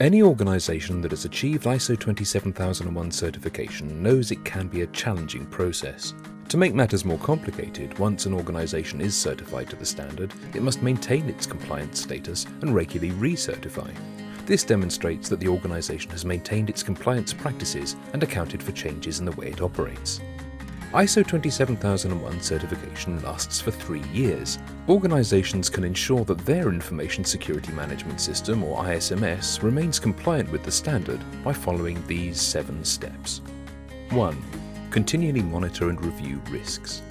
Any organization that has achieved ISO 27001 certification knows it can be a challenging process. To make matters more complicated, once an organization is certified to the standard, it must maintain its compliance status and regularly recertify. This demonstrates that the organization has maintained its compliance practices and accounted for changes in the way it operates. ISO 27001 certification lasts for 3 years. Organizations can ensure that their Information Security Management System, or ISMS, remains compliant with the standard by following these 7 steps. 1. Continually monitor and review risks.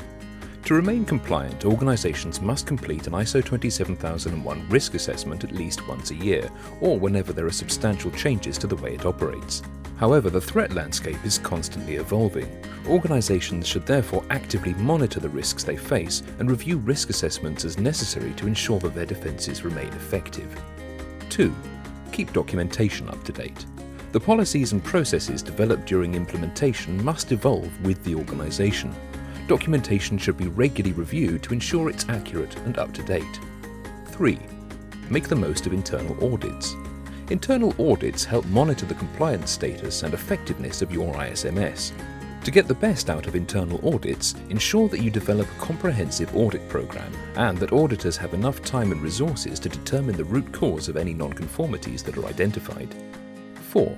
To remain compliant, organizations must complete an ISO 27001 risk assessment at least once a year, or whenever there are substantial changes to the way it operates. However, the threat landscape is constantly evolving. Organizations should therefore actively monitor the risks they face and review risk assessments as necessary to ensure that their defenses remain effective. 2. Keep documentation up to date. The policies and processes developed during implementation must evolve with the organization. Documentation should be regularly reviewed to ensure it's accurate and up to date. 3. Make the most of internal audits. Internal audits help monitor the compliance status and effectiveness of your ISMS. To get the best out of internal audits, ensure that you develop a comprehensive audit program and that auditors have enough time and resources to determine the root cause of any non-conformities that are identified. 4.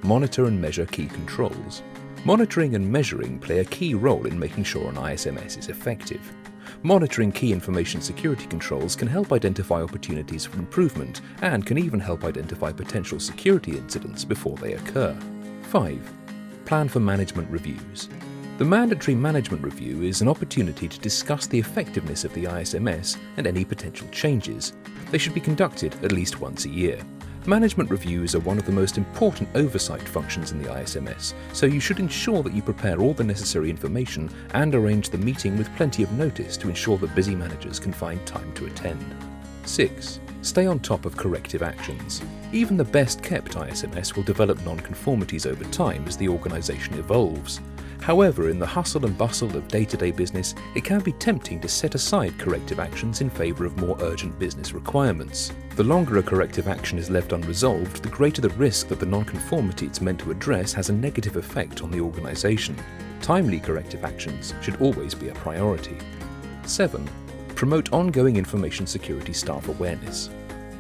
Monitor and measure key controls. Monitoring and measuring play a key role in making sure an ISMS is effective. Monitoring key information security controls can help identify opportunities for improvement and can even help identify potential security incidents before they occur. 5. Plan for management reviews. The mandatory management review is an opportunity to discuss the effectiveness of the ISMS and any potential changes. They should be conducted at least once a year. Management reviews are one of the most important oversight functions in the ISMS, so you should ensure that you prepare all the necessary information and arrange the meeting with plenty of notice to ensure that busy managers can find time to attend. 6. Stay on top of corrective actions. Even the best kept ISMS will develop non-conformities over time as the organization evolves. However, in the hustle and bustle of day-to-day business, it can be tempting to set aside corrective actions in favor of more urgent business requirements. The longer a corrective action is left unresolved, the greater the risk that the non-conformity it's meant to address has a negative effect on the organization. Timely corrective actions should always be a priority. 7. Promote ongoing information security staff awareness.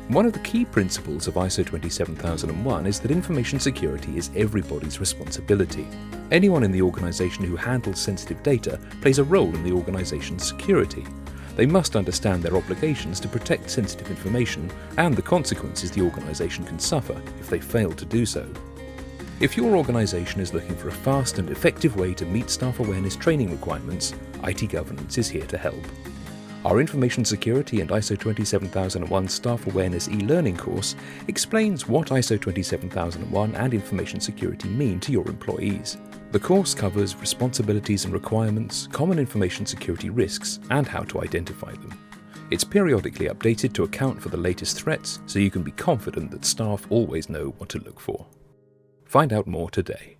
One of the key principles of ISO 27001 is that information security is everybody's responsibility. Anyone in the organization who handles sensitive data plays a role in the organization's security. They must understand their obligations to protect sensitive information and the consequences the organization can suffer if they fail to do so. If your organization is looking for a fast and effective way to meet staff awareness training requirements, IT Governance is here to help. Our Information Security and ISO 27001 Staff Awareness e-learning course explains what ISO 27001 and information security mean to your employees. The course covers responsibilities and requirements, common information security risks, and how to identify them. It's periodically updated to account for the latest threats, so you can be confident that staff always know what to look for. Find out more today.